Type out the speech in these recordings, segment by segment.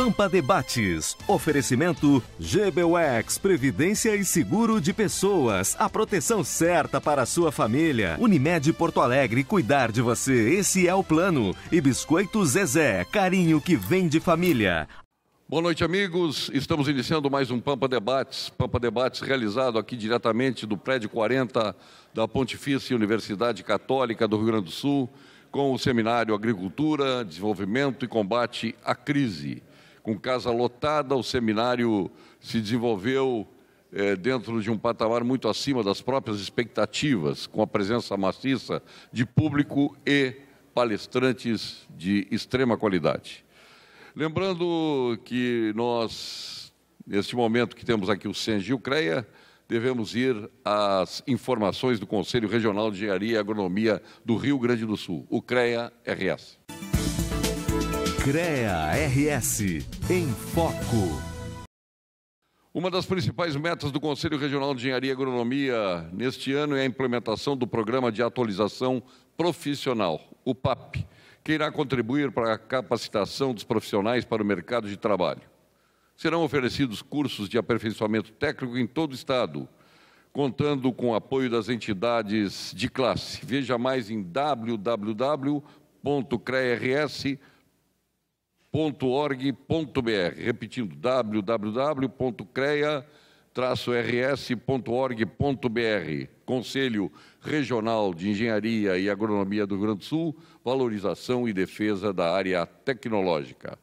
Pampa Debates. Oferecimento GBUX, Previdência e Seguro de Pessoas. A proteção certa para a sua família. Unimed Porto Alegre, cuidar de você, esse é o plano. E Biscoito Zezé, carinho que vem de família. Boa noite, amigos. Estamos iniciando mais um Pampa Debates. Pampa Debates realizado aqui diretamente do prédio 40 da Pontifícia Universidade Católica do Rio Grande do Sul, com o Seminário Agricultura, Desenvolvimento e Combate à Crise. Com casa lotada, o seminário se desenvolveu dentro de um patamar muito acima das próprias expectativas, com a presença maciça de público e palestrantes de extrema qualidade. Lembrando que nós, neste momento que temos aqui o SENGE e o CREA, devemos ir às informações do Conselho Regional de Engenharia e Agronomia do Rio Grande do Sul, o CREA-RS. CREA-RS, em foco. Uma das principais metas do Conselho Regional de Engenharia e Agronomia neste ano é a implementação do Programa de Atualização Profissional, o PAP, que irá contribuir para a capacitação dos profissionais para o mercado de trabalho. Serão oferecidos cursos de aperfeiçoamento técnico em todo o Estado, contando com o apoio das entidades de classe. Veja mais em www.crears.org.br. Repetindo, www.crea-rs.org.br. Conselho Regional de Engenharia e Agronomia do Rio Grande do Sul, valorização e defesa da área tecnológica.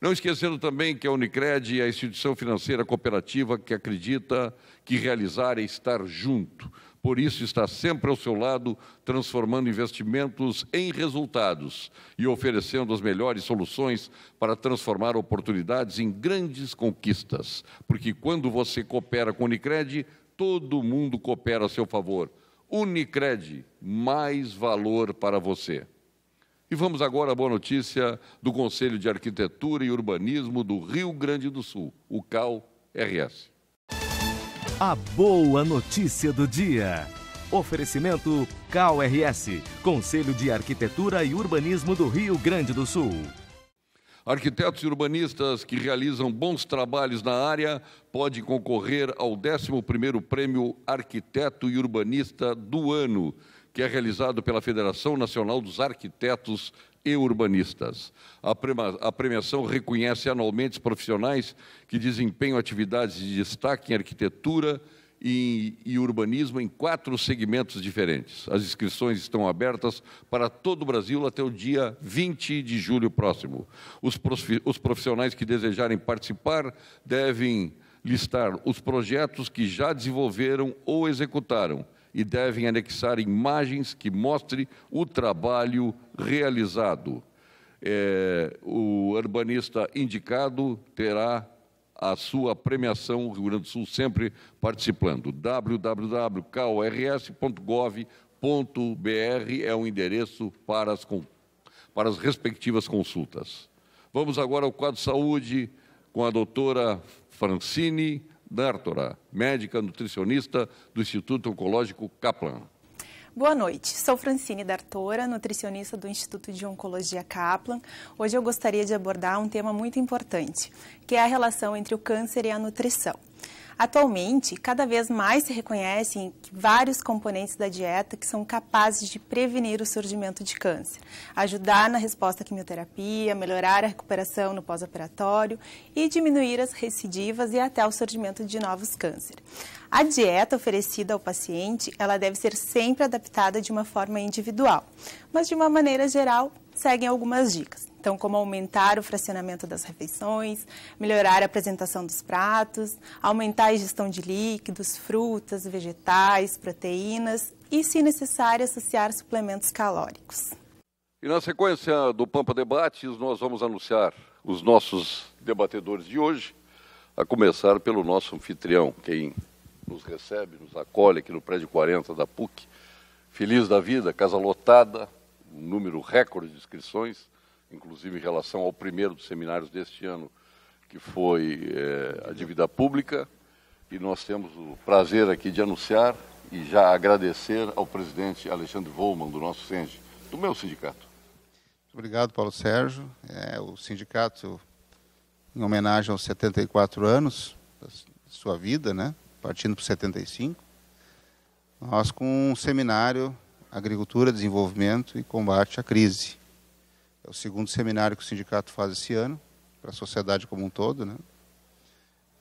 Não esquecendo também que a Unicred é a instituição financeira cooperativa que acredita que realizar é estar junto. Por isso, está sempre ao seu lado, transformando investimentos em resultados e oferecendo as melhores soluções para transformar oportunidades em grandes conquistas. Porque quando você coopera com a Unicred, todo mundo coopera a seu favor. Unicred, mais valor para você. E vamos agora à boa notícia do Conselho de Arquitetura e Urbanismo do Rio Grande do Sul, o CAL-RS. A boa notícia do dia. Oferecimento CAL-RS, Conselho de Arquitetura e Urbanismo do Rio Grande do Sul. Arquitetos e urbanistas que realizam bons trabalhos na área podem concorrer ao 11º Prêmio Arquiteto e Urbanista do Ano, que é realizado pela Federação Nacional dos Arquitetos e Urbanistas. A premiação reconhece anualmente os profissionais que desempenham atividades de destaque em arquitetura e urbanismo em 4 segmentos diferentes. As inscrições estão abertas para todo o Brasil até o dia 20 de julho próximo. Os profissionais que desejarem participar devem listar os projetos que já desenvolveram ou executaram e devem anexar imagens que mostrem o trabalho realizado. O urbanista indicado terá a sua premiação, o Rio Grande do Sul sempre participando. www.calrs.gov.br é o endereço para as respectivas consultas. Vamos agora ao quadro de saúde com a doutora Francine D'Artora, médica nutricionista do Instituto Oncológico Kaplan. Boa noite, sou Francine D'Artora, nutricionista do Instituto de Oncologia Kaplan. Hoje eu gostaria de abordar um tema muito importante, que é a relação entre o câncer e a nutrição. Atualmente, cada vez mais se reconhecem vários componentes da dieta que são capazes de prevenir o surgimento de câncer, ajudar na resposta à quimioterapia, melhorar a recuperação no pós-operatório e diminuir as recidivas e até o surgimento de novos cânceres. A dieta oferecida ao paciente, ela deve ser sempre adaptada de uma forma individual, mas de uma maneira geral, seguem algumas dicas. Então, como aumentar o fracionamento das refeições, melhorar a apresentação dos pratos, aumentar a ingestão de líquidos, frutas, vegetais, proteínas e, se necessário, associar suplementos calóricos. E na sequência do Pampa Debates, nós vamos anunciar os nossos debatedores de hoje, a começar pelo nosso anfitrião, quem nos recebe, nos acolhe aqui no prédio 40 da PUC. Feliz da vida, casa lotada, um número recorde de inscrições, inclusive em relação ao primeiro dos seminários deste ano, que foi a dívida pública. E nós temos o prazer aqui de anunciar e já agradecer ao presidente Alexandre Volman, do nosso SENGE, do meu sindicato. Obrigado, Paulo Sérgio. O sindicato em homenagem aos 74 anos da sua vida, né? Partindo para 75, nós com um seminário Agricultura, Desenvolvimento e Combate à Crise. É o segundo seminário que o sindicato faz esse ano, para a sociedade como um todo, né?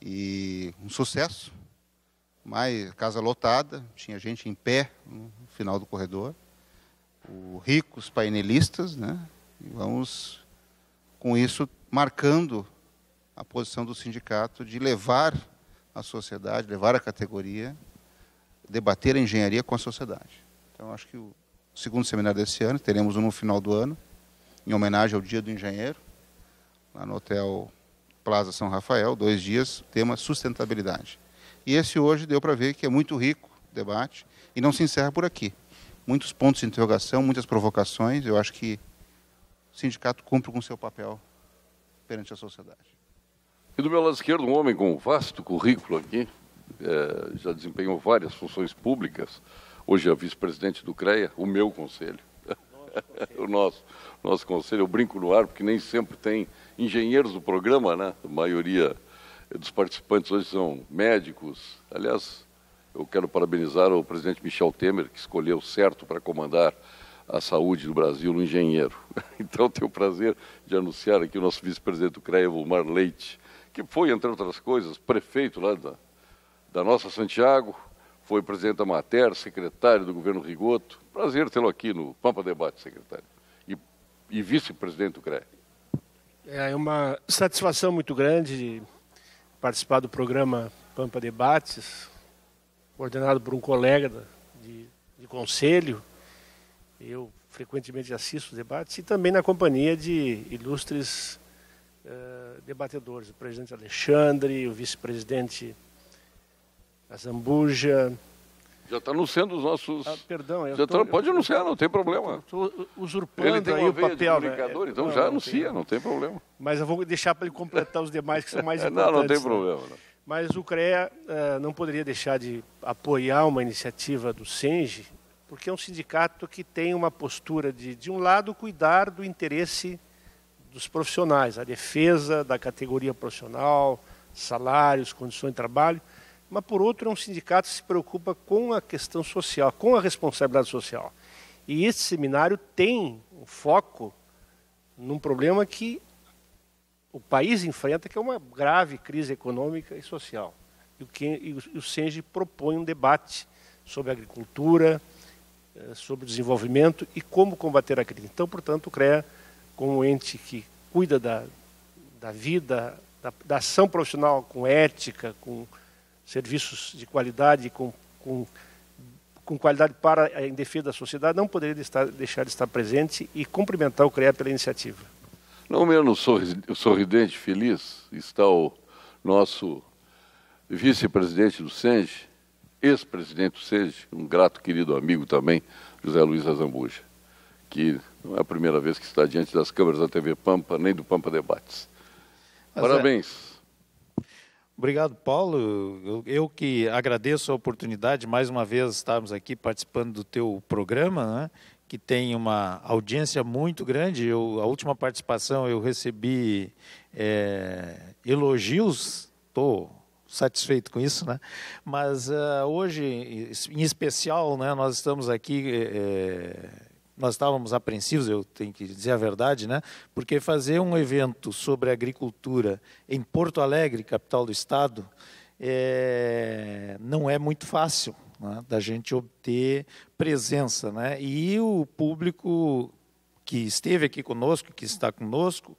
E um sucesso, casa lotada, tinha gente em pé no final do corredor, ricos painelistas, né? E vamos, com isso, marcando a posição do sindicato de levar a sociedade, levar a categoria, debater a engenharia com a sociedade. Então, acho que o segundo seminário desse ano, teremos um no final do ano, em homenagem ao Dia do Engenheiro, lá no Hotel Plaza São Rafael, 2 dias, tema sustentabilidade. E esse hoje deu para ver que é muito rico o debate e não se encerra por aqui. Muitos pontos de interrogação, muitas provocações. Eu acho que o sindicato cumpre com o seu papel perante a sociedade. E do meu lado esquerdo, um homem com um vasto currículo aqui, já desempenhou várias funções públicas, hoje é vice-presidente do CREA, o meu conselho. O nosso conselho, eu brinco no ar, porque nem sempre tem engenheiros do programa, né? A maioria dos participantes hoje são médicos. Aliás, eu quero parabenizar o presidente Michel Temer, que escolheu certo para comandar a saúde do Brasil no engenheiro. Então, tenho o prazer de anunciar aqui o nosso vice-presidente do CREA, Volmar Leite, que foi, entre outras coisas, prefeito lá da nossa Santiago, foi presidente da Mater, secretário do governo Rigoto. Prazer tê-lo aqui no Pampa Debate, secretário. E vice-presidente do CREA. É uma satisfação muito grande de participar do programa Pampa Debates, coordenado por um colega de conselho. Eu frequentemente assisto os debates e também na companhia de ilustres debatedores, o presidente Alexandre, o vice-presidente Azambuja. Já está anunciando os nossos... perdão. Pode anunciar, não tem problema. Estou usurpando ele tem aí o papel. Né? Então já anuncia, não tem problema. Mas eu vou deixar para ele completar os demais que são mais importantes. Não tem problema. Né? Mas o CREA não poderia deixar de apoiar uma iniciativa do SENGE, porque é um sindicato que tem uma postura de um lado, cuidar do interesse dos profissionais, a defesa da categoria profissional, salários, condições de trabalho, mas, por outro, é um sindicato que se preocupa com a questão social, com a responsabilidade social. E esse seminário tem um foco num problema que o país enfrenta, que é uma grave crise econômica e social. E o SENGE propõe um debate sobre agricultura, sobre desenvolvimento e como combater a crise. Então, portanto, o CREA, como um ente que cuida da vida, da ação profissional com ética, com serviços de qualidade, com qualidade em defesa da sociedade, não poderia deixar de estar presente e cumprimentar o CREA pela iniciativa. Não menos sorridente, feliz, está o nosso vice-presidente do SENGE, ex-presidente do SENGE, um grato querido amigo também, José Luiz Azambuja, que não é a primeira vez que está diante das câmeras da TV Pampa, nem do Pampa Debates. Parabéns. Obrigado, Paulo. Eu que agradeço a oportunidade, mais uma vez, estarmos aqui participando do teu programa, né, que tem uma audiência muito grande. A última participação eu recebi elogios, estou satisfeito com isso, né? Mas hoje, em especial, né, nós estamos aqui... Nós estávamos apreensivos, eu tenho que dizer a verdade, né? Porque fazer um evento sobre agricultura em Porto Alegre, capital do estado, não é muito fácil, né, da gente obter presença, né? E o público que esteve aqui conosco, que está conosco,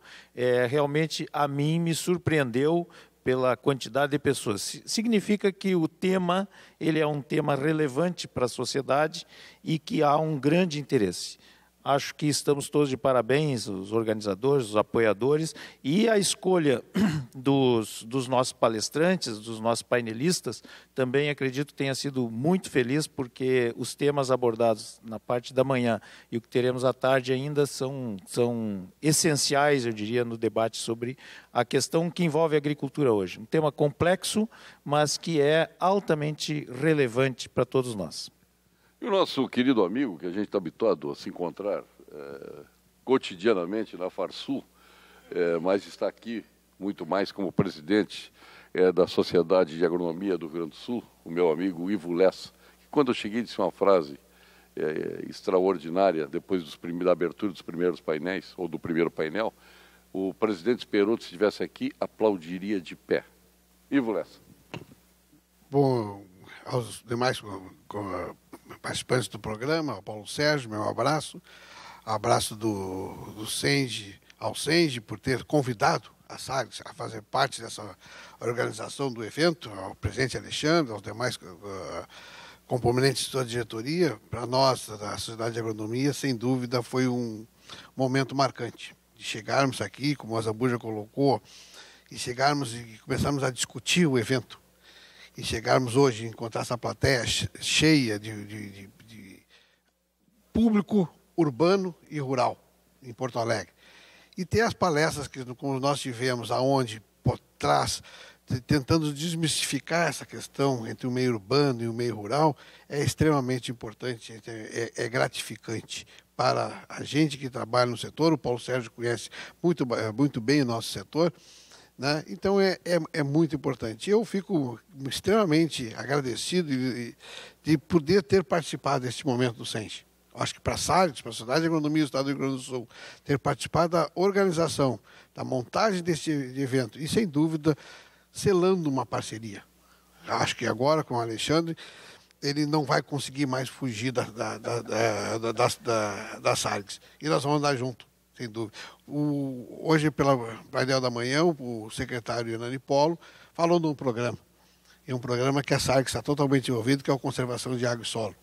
realmente a mim me surpreendeu pela quantidade de pessoas. Significa que o tema ele é um tema relevante para a sociedade e que há um grande interesse. Acho que estamos todos de parabéns, os organizadores, os apoiadores, e a escolha dos nossos palestrantes, dos nossos painelistas, também acredito que tenha sido muito feliz, porque os temas abordados na parte da manhã e o que teremos à tarde ainda são essenciais, eu diria, no debate sobre a questão que envolve a agricultura hoje. Um tema complexo, mas que é altamente relevante para todos nós. E o nosso querido amigo, que a gente está habituado a se encontrar cotidianamente na Farsul, mas está aqui muito mais como presidente da Sociedade de Agronomia do Rio Grande do Sul, o meu amigo Ivo Lessa, que quando eu cheguei disse uma frase extraordinária, depois da abertura dos primeiros painéis, ou do primeiro painel. O presidente Speroto, se estivesse aqui, aplaudiria de pé. Ivo Lessa. Bom, aos demais participantes do programa, ao Paulo Sérgio, meu abraço. Abraço do Senge, ao Senge, por ter convidado a SAGS a fazer parte dessa organização do evento, ao presidente Alexandre, aos demais componentes da diretoria. Para nós, da Sociedade de Agronomia, sem dúvida, foi um momento marcante. De chegarmos aqui, como a Zambuja colocou, e chegarmos e começarmos a discutir o evento. E chegarmos hoje, encontrar essa plateia cheia de público urbano e rural em Porto Alegre. E ter as palestras que como nós tivemos, aonde por trás, tentando desmistificar essa questão entre o meio urbano e o meio rural, é extremamente importante, é gratificante para a gente que trabalha no setor. O Paulo Sérgio conhece muito bem o nosso setor, né? Então é muito importante. Eu fico extremamente agradecido de poder ter participado deste momento do Senge. Acho que para a SAGS, para a Sociedade de Agronomia do Estado do Rio Grande do Sul, ter participado da organização, da montagem deste evento e, sem dúvida, selando uma parceria. Acho que agora, com o Alexandre, ele não vai conseguir mais fugir da SAGS. E nós vamos andar junto, sem dúvida. Hoje, pela painel da manhã, o secretário Hernani Polo falou de um programa. E um programa que a SAGS está totalmente envolvido, que é a Conservação de Água e Solo.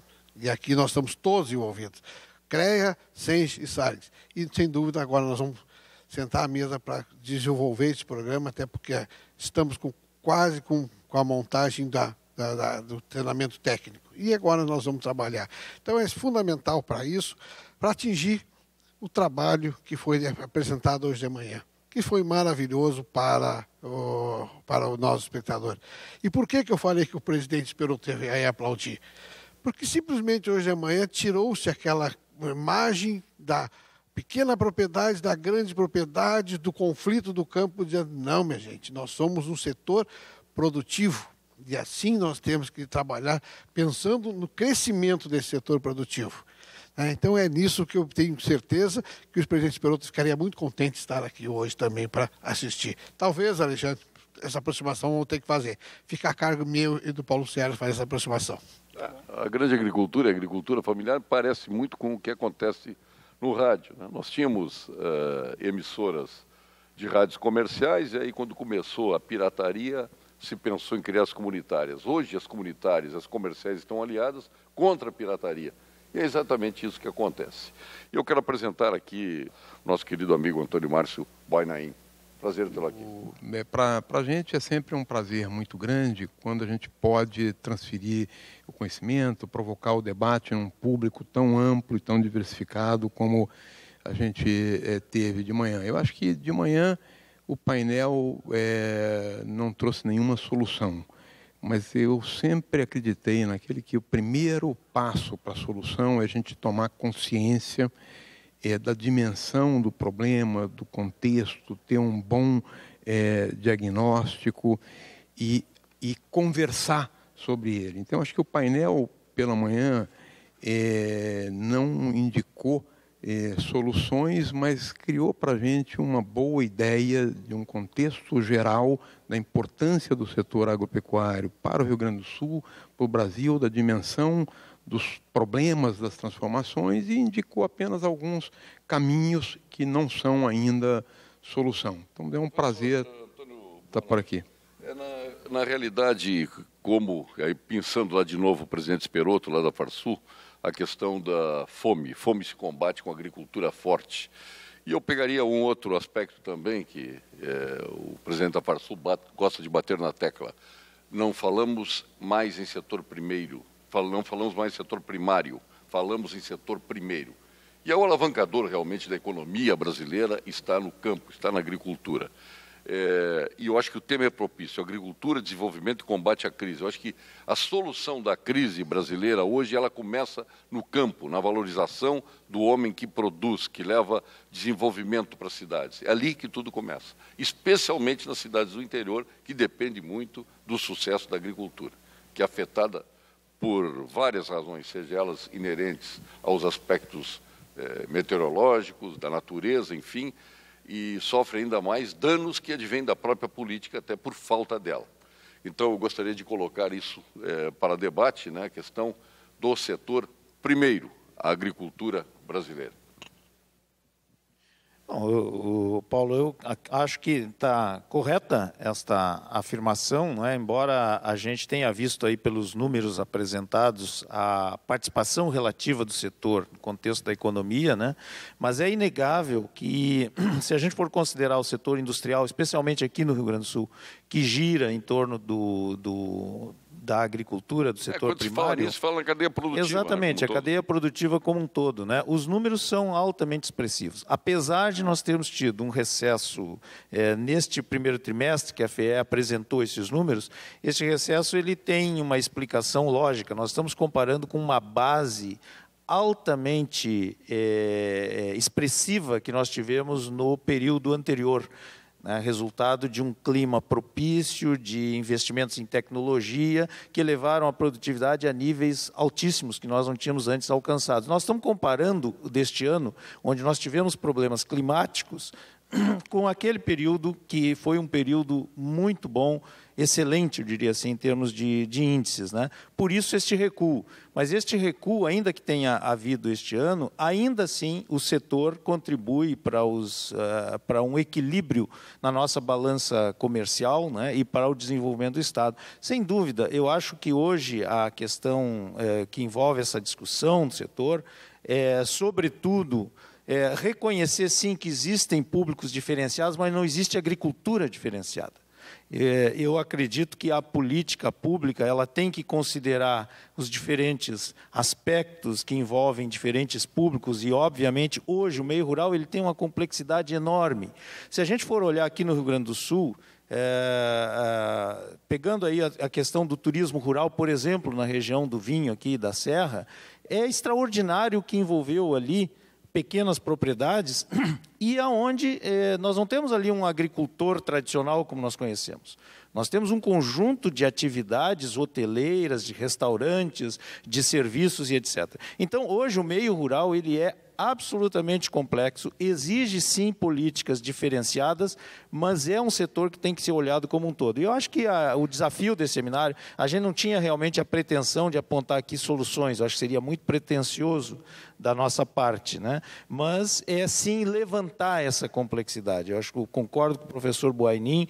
E aqui nós estamos todos envolvidos. CREA, SENGE e SAGS. E, sem dúvida, agora nós vamos sentar à mesa para desenvolver esse programa, até porque estamos quase com a montagem do treinamento técnico. E agora nós vamos trabalhar. Então, é fundamental para isso, para atingir o trabalho que foi apresentado hoje de manhã, que foi maravilhoso para o nosso espectador. E por que eu falei que o presidente esperou ter aí aplaudir? Porque simplesmente hoje de manhã tirou-se aquela imagem da pequena propriedade, da grande propriedade, do conflito do campo, dizendo, não, minha gente, nós somos um setor produtivo e assim nós temos que trabalhar pensando no crescimento desse setor produtivo. Então é nisso que eu tenho certeza que os presidentes Speroto ficariam muito contentes de estar aqui hoje também para assistir. Talvez, Alexandre, essa aproximação vamos ter que fazer. Fica a cargo meu e do Paulo Sérgio fazer essa aproximação. A grande agricultura, a agricultura familiar, parece muito com o que acontece no rádio, né? Nós tínhamos emissoras de rádios comerciais, e aí quando começou a pirataria, se pensou em criar as comunitárias. Hoje as comunitárias, as comerciais estão aliadas contra a pirataria. E é exatamente isso que acontece. E eu quero apresentar aqui o nosso querido amigo Antônio Márcio Boinaim. Prazer tê-lo aqui. Para a gente é sempre um prazer muito grande quando a gente pode transferir o conhecimento, provocar o debate num público tão amplo e tão diversificado como a gente teve de manhã. Eu acho que de manhã o painel não trouxe nenhuma solução, mas eu sempre acreditei naquele que o primeiro passo para a solução é a gente tomar consciência da dimensão do problema, do contexto, ter um bom diagnóstico e conversar sobre ele. Então, acho que o painel, pela manhã, não indicou soluções, mas criou para a gente uma boa ideia de um contexto geral da importância do setor agropecuário para o Rio Grande do Sul, para o Brasil, da dimensão dos problemas das transformações e indicou apenas alguns caminhos que não são ainda solução. Então, é um prazer estar por aqui. Na realidade, como, aí, pensando lá de novo o presidente Speroto, lá da Farsul, a questão da fome. Fome se combate com agricultura forte. E eu pegaria um outro aspecto também, que o presidente da Farsul gosta de bater na tecla. Não falamos mais em setor primeiro, não falamos mais em setor primário, falamos em setor primeiro. E o alavancador realmente da economia brasileira está no campo, está na agricultura. E eu acho que o tema é propício: agricultura, desenvolvimento e combate à crise. Eu acho que a solução da crise brasileira hoje ela começa no campo, na valorização do homem que produz, que leva desenvolvimento para as cidades. É ali que tudo começa, especialmente nas cidades do interior, que depende muito do sucesso da agricultura, que é afetada por várias razões, seja elas inerentes aos aspectos meteorológicos, da natureza, enfim, e sofre ainda mais danos que advêm da própria política, até por falta dela. Então, eu gostaria de colocar isso para debate, né, a questão do setor, primeiro, a agricultura brasileira. Bom, Paulo, eu acho que está correta esta afirmação, não é? Embora a gente tenha visto aí pelos números apresentados a participação relativa do setor no contexto da economia, né? Mas é inegável que, se a gente for considerar o setor industrial, especialmente aqui no Rio Grande do Sul, que gira em torno da agricultura, do setor primário. Quando se fala nisso, fala na cadeia produtiva. Exatamente, né, a cadeia produtiva como um todo, né? Os números são altamente expressivos. Apesar de nós termos tido um recesso neste primeiro trimestre, que a FEE apresentou esses números, esse recesso ele tem uma explicação lógica. Nós estamos comparando com uma base altamente expressiva que nós tivemos no período anterior, né, resultado de um clima propício, de investimentos em tecnologia, que levaram a produtividade a níveis altíssimos que nós não tínhamos antes alcançados. Nós estamos comparando deste ano, onde nós tivemos problemas climáticos, com aquele período que foi um período muito bom, excelente, eu diria assim, em termos de índices, né? Por isso este recuo. Mas este recuo, ainda que tenha havido este ano, ainda assim o setor contribui para um equilíbrio na nossa balança comercial, né, e para o desenvolvimento do Estado. Sem dúvida, eu acho que hoje a questão que envolve essa discussão do setor é, sobretudo, reconhecer, sim, que existem públicos diferenciados, mas não existe agricultura diferenciada. Eu acredito que a política pública ela tem que considerar os diferentes aspectos que envolvem diferentes públicos e, obviamente, hoje o meio rural ele tem uma complexidade enorme. Se a gente for olhar aqui no Rio Grande do Sul, pegando aí a questão do turismo rural, por exemplo, na região do vinho aqui da Serra, é extraordinário o que envolveu ali pequenas propriedades e aonde nós não temos ali um agricultor tradicional como nós conhecemos. Nós temos um conjunto de atividades hoteleiras, de restaurantes, de serviços e etc. Então, hoje o meio rural ele é absolutamente complexo, exige sim políticas diferenciadas, mas é um setor que tem que ser olhado como um todo. E eu acho que o desafio desse seminário, a gente não tinha realmente a pretensão de apontar aqui soluções, eu acho que seria muito pretensioso da nossa parte, né? Mas é sim levantar essa complexidade. Eu acho que eu concordo com o professor Boainin,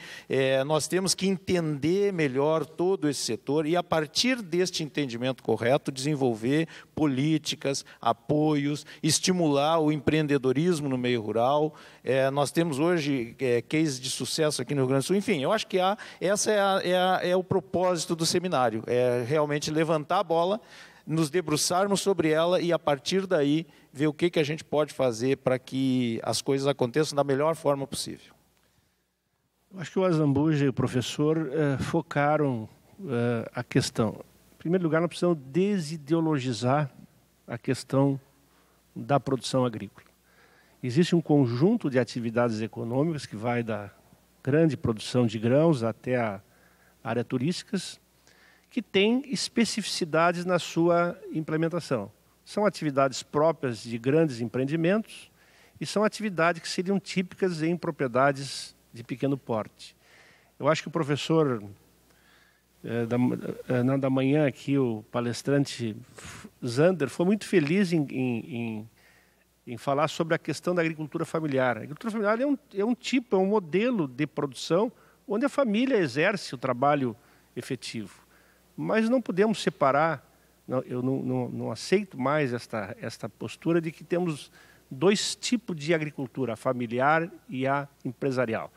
nós temos que entender melhor todo esse setor e, a partir deste entendimento correto, desenvolver políticas, apoios, estimular o empreendedorismo no meio rural. Nós temos hoje cases de sucesso aqui no Rio Grande do Sul. Enfim, eu acho que essa é o propósito do seminário, é realmente levantar a bola, nos debruçarmos sobre ela e, a partir daí, ver o que a gente pode fazer para que as coisas aconteçam da melhor forma possível. Eu acho que o Azambuja e o professor focaram a questão. Em primeiro lugar, nós precisamos desideologizar a questão da produção agrícola. Existe um conjunto de atividades econômicas que vai da grande produção de grãos até a área turísticas, que tem especificidades na sua implementação. São atividades próprias de grandes empreendimentos e são atividades que seriam típicas em propriedades de pequeno porte. Eu acho que o professor, da manhã aqui, o palestrante Zander, foi muito feliz em falar sobre a questão da agricultura familiar. A agricultura familiar é um modelo de produção onde a família exerce o trabalho efetivo. Mas não podemos separar, eu não aceito mais esta postura de que temos dois tipos de agricultura, a familiar e a empresarial.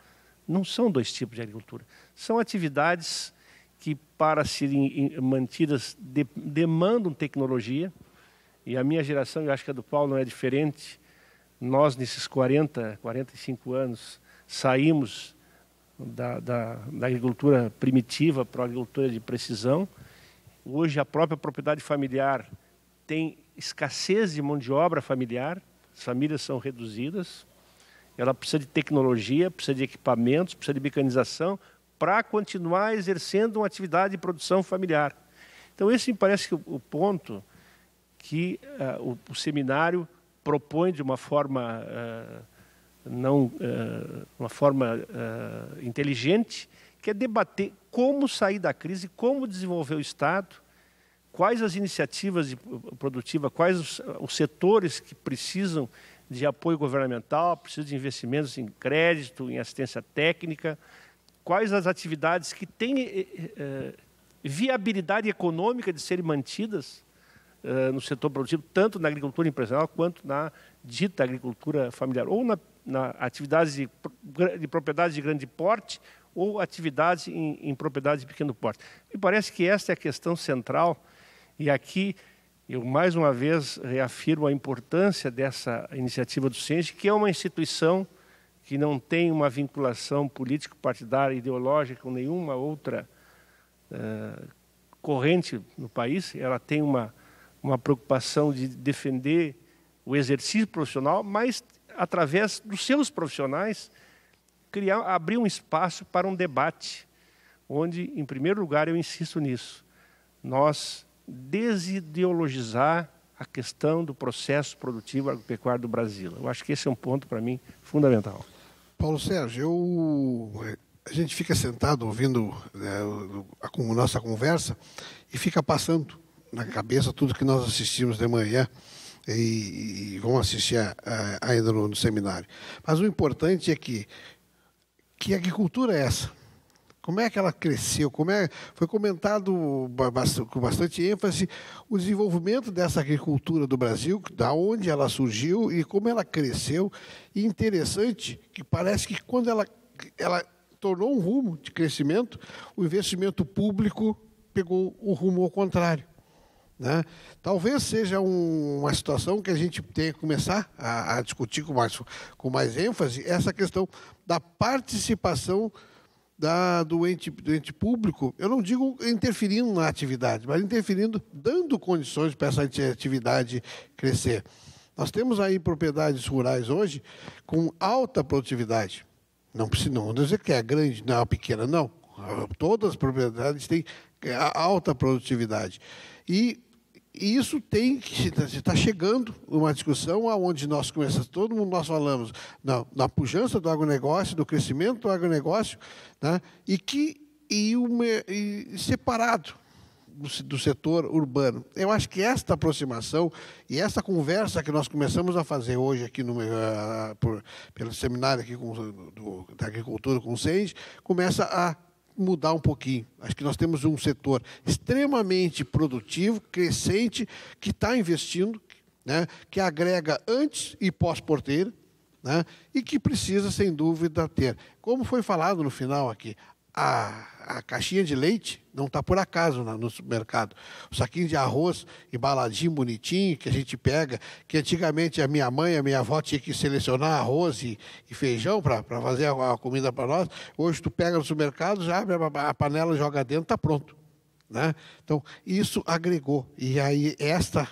Não são dois tipos de agricultura. São atividades que, para serem mantidas, demandam tecnologia. E a minha geração, eu acho que a do Paulo não é diferente. Nós, nesses 45 anos, saímos da agricultura primitiva para a agricultura de precisão. Hoje a própria propriedade familiar tem escassez de mão de obra familiar, as famílias são reduzidas, ela precisa de tecnologia, precisa de equipamentos, precisa de mecanização para continuar exercendo uma atividade de produção familiar. Então esse me parece que o ponto que o seminário propõe de uma forma inteligente, que é debater como sair da crise, como desenvolver o Estado, quais as iniciativas produtivas, quais os setores que precisam de apoio governamental, precisam de investimentos em crédito, em assistência técnica, quais as atividades que têm viabilidade econômica de serem mantidas no setor produtivo, tanto na agricultura empresarial quanto na dita agricultura familiar, ou na atividades de propriedades de grande porte ou atividades em propriedades de pequeno porte. Me parece que esta é a questão central, e aqui eu mais uma vez reafirmo a importância dessa iniciativa do SENGE, que é uma instituição que não tem uma vinculação político-partidária, ideológica com nenhuma outra corrente no país. Ela tem uma preocupação de defender o exercício profissional, mas através dos seus profissionais abrir um espaço para um debate, onde, em primeiro lugar, eu insisto nisso, nós desideologizar a questão do processo produtivo agropecuário do Brasil. Eu acho que esse é um ponto, para mim, fundamental. Paulo Sérgio, a gente fica sentado ouvindo a nossa conversa e fica passando na cabeça tudo que nós assistimos de manhã e vamos assistir ainda no seminário. Mas o importante é que agricultura é essa? Como é que ela cresceu? Foi comentado com bastante ênfase o desenvolvimento dessa agricultura do Brasil, da onde ela surgiu e como ela cresceu. E interessante que parece que quando ela tornou um rumo de crescimento, o investimento público pegou o rumo ao contrário, né? Talvez seja uma situação que a gente tenha que começar a discutir com mais ênfase, essa questão da participação do ente público, eu não digo interferindo na atividade, mas interferindo, dando condições para essa atividade crescer. Nós temos aí propriedades rurais hoje com alta produtividade. Não vou dizer que é grande, não é pequena, não. Todas as propriedades têm alta produtividade. E isso está chegando uma discussão onde nós começamos, todo mundo nós falamos na pujança do agronegócio, do crescimento do agronegócio, né, e separado do setor urbano. Eu acho que esta aproximação e essa conversa que nós começamos a fazer hoje aqui pelo seminário aqui da agricultura com o SENGE, começa a mudar um pouquinho. Acho que nós temos um setor extremamente produtivo, crescente, que está investindo, né, que agrega antes e pós-porteira, né, e que precisa, sem dúvida, ter. Como foi falado no final aqui, a caixinha de leite não está por acaso no supermercado. O saquinho de arroz embaladinho, bonitinho, que a gente pega, que antigamente a minha mãe, a minha avó tinha que selecionar arroz e feijão para fazer a comida para nós. Hoje tu pega no supermercado, já abre a panela, joga dentro, está pronto, né? Então, isso agregou. E aí, esta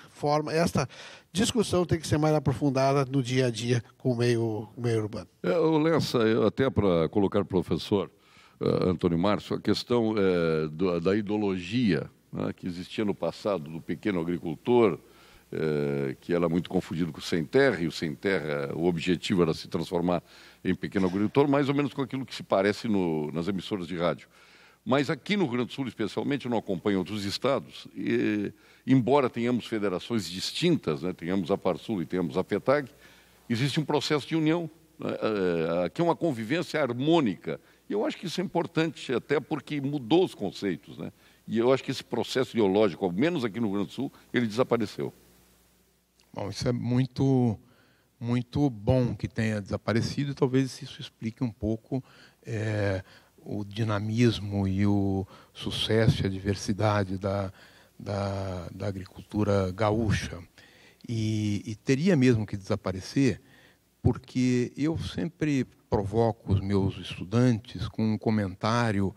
discussão tem que ser mais aprofundada no dia a dia com o meio urbano. Lessa, até para colocar o professor Antônio Márcio, a questão da ideologia, né, que existia no passado do pequeno agricultor, que era muito confundido com o sem terra, e o sem terra, o objetivo era se transformar em pequeno agricultor, mais ou menos com aquilo que se parece nas emissoras de rádio. Mas aqui no Rio Grande do Sul, especialmente, eu não acompanho outros estados, embora tenhamos federações distintas, né, tenhamos a Farsul e tenhamos a FETAG, existe um processo de união, né, aqui é uma convivência harmônica. E eu acho que isso é importante, até porque mudou os conceitos, né? E eu acho que esse processo ideológico, ao menos aqui no Rio Grande do Sul, ele desapareceu. Bom, isso é muito, muito bom que tenha desaparecido, e talvez isso explique um pouco o dinamismo e o sucesso e a diversidade da agricultura gaúcha. E teria mesmo que desaparecer, porque eu sempre provoco os meus estudantes com um comentário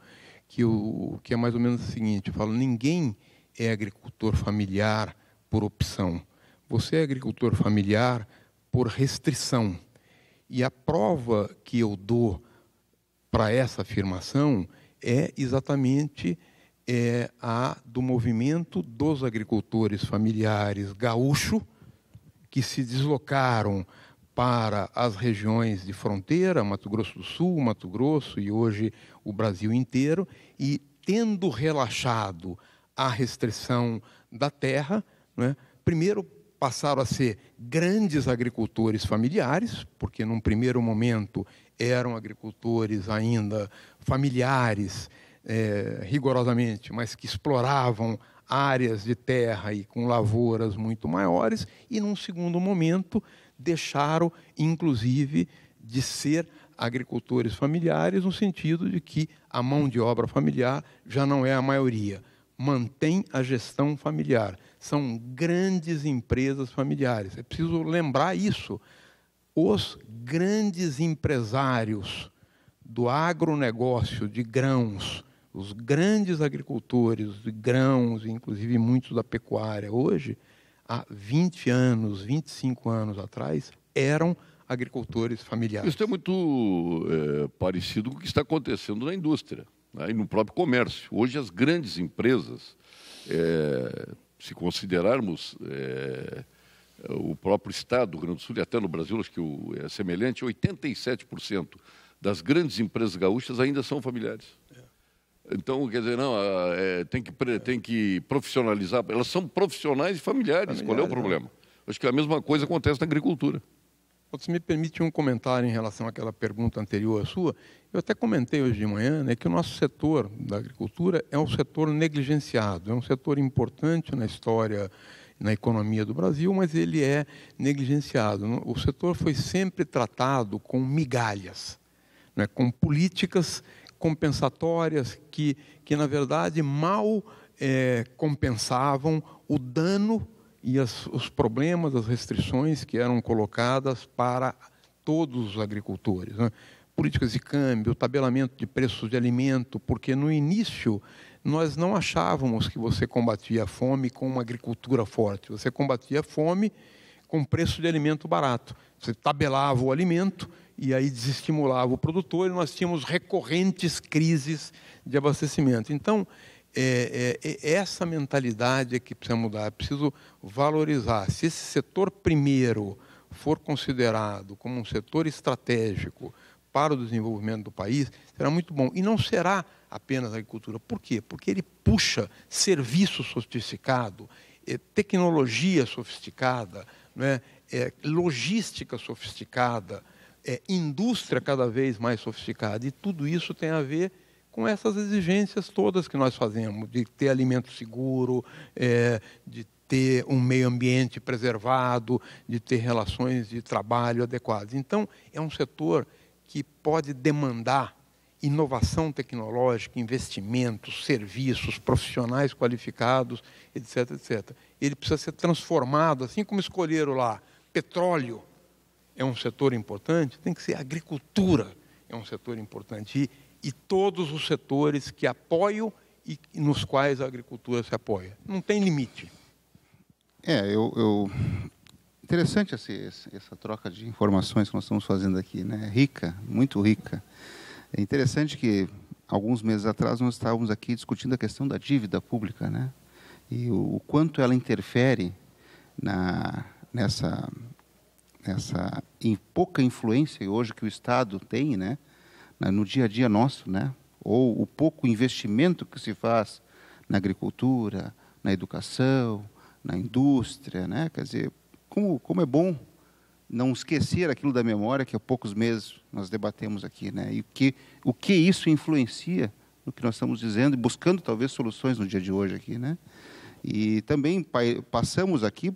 que é mais ou menos o seguinte: eu falo, ninguém é agricultor familiar por opção. Você é agricultor familiar por restrição. E a prova que eu dou para essa afirmação é exatamente a do movimento dos agricultores familiares gaúcho, que se deslocaram para as regiões de fronteira, Mato Grosso do Sul, Mato Grosso e hoje o Brasil inteiro, e tendo relaxado a restrição da terra, né, primeiro passaram a ser grandes agricultores familiares, porque num primeiro momento eram agricultores ainda familiares, rigorosamente, mas que exploravam áreas de terra e com lavouras muito maiores, e num segundo momento deixaram, inclusive, de ser agricultores familiares, no sentido de que a mão de obra familiar já não é a maioria. Mantém a gestão familiar. São grandes empresas familiares. É preciso lembrar isso. Os grandes empresários do agronegócio de grãos, os grandes agricultores de grãos, inclusive muitos da pecuária hoje, há 20 anos, 25 anos atrás, eram agricultores familiares. Isso é muito parecido com o que está acontecendo na indústria, né, e no próprio comércio. Hoje as grandes empresas, se considerarmos o próprio Estado do Rio Grande do Sul, e até no Brasil, acho que é semelhante, 87% das grandes empresas gaúchas ainda são familiares. Então, quer dizer, não, tem que profissionalizar. Elas são profissionais e familiares. Qual é o problema? Acho que a mesma coisa acontece na agricultura. Se me permite um comentário em relação àquela pergunta anterior à sua, eu até comentei hoje de manhã, né, que o nosso setor da agricultura é um setor negligenciado, é um setor importante na história, na economia do Brasil, mas ele é negligenciado. O setor foi sempre tratado com migalhas, né, com políticas compensatórias que na verdade, mal compensavam o dano e os problemas, as restrições que eram colocadas para todos os agricultores, né? Políticas de câmbio, tabelamento de preços de alimento, porque no início nós não achávamos que você combatia a fome com uma agricultura forte, você combatia a fome com preço de alimento barato. Você tabelava o alimento e aí desestimulava o produtor, e nós tínhamos recorrentes crises de abastecimento. Então, essa mentalidade é que precisa mudar, é preciso valorizar. Se esse setor primeiro for considerado como um setor estratégico para o desenvolvimento do país, será muito bom. E não será apenas a agricultura. Por quê? Porque ele puxa serviço sofisticado, tecnologia sofisticada, né? Logística sofisticada, indústria cada vez mais sofisticada. E tudo isso tem a ver com essas exigências todas que nós fazemos, de ter alimento seguro, de ter um meio ambiente preservado, de ter relações de trabalho adequadas. Então, é um setor que pode demandar inovação tecnológica, investimentos, serviços, profissionais qualificados, etc., etc. Ele precisa ser transformado, assim como escolheram lá, petróleo é um setor importante, tem que ser agricultura, é um setor importante. E todos os setores que apoiam e nos quais a agricultura se apoia. Não tem limite. Interessante essa troca de informações que nós estamos fazendo aqui, né? Rica, muito rica. É interessante que, alguns meses atrás, nós estávamos aqui discutindo a questão da dívida pública, né? E o quanto ela interfere nessa pouca influência hoje que o Estado tem, né? No dia a dia nosso, né? Ou o pouco investimento que se faz na agricultura, na educação, na indústria, né? Quer dizer, como é bom não esquecer aquilo da memória que há poucos meses nós debatemos aqui, né? E o que isso influencia no que nós estamos dizendo e buscando talvez soluções no dia de hoje aqui, né? E também passamos aqui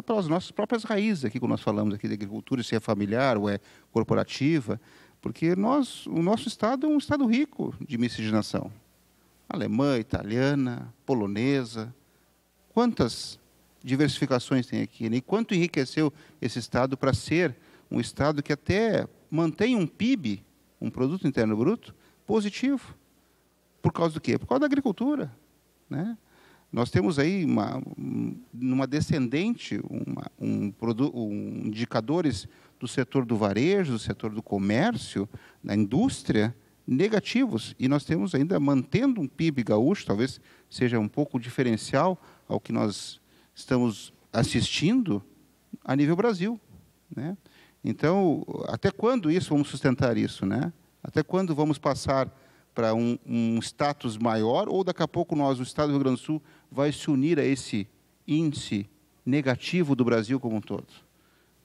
pelas nossas próprias raízes aqui, quando nós falamos aqui de agricultura, se é familiar ou é corporativa, porque o nosso Estado é um Estado rico de miscigenação. Alemã, italiana, polonesa. Quantas diversificações tem aqui, né? E quanto enriqueceu esse Estado para ser um estado que até mantém um PIB, um Produto Interno Bruto, positivo. Por causa do quê? Por causa da agricultura, né? Nós temos aí numa descendente, indicadores do setor do varejo, do setor do comércio, da indústria, negativos. E nós temos ainda, mantendo um PIB gaúcho, talvez seja um pouco diferencial ao que nós estamos assistindo a nível Brasil, né? Então, até quando vamos sustentar isso, né? Até quando vamos passar para um status maior, ou daqui a pouco o Estado do Rio Grande do Sul vai se unir a esse índice negativo do Brasil como um todo,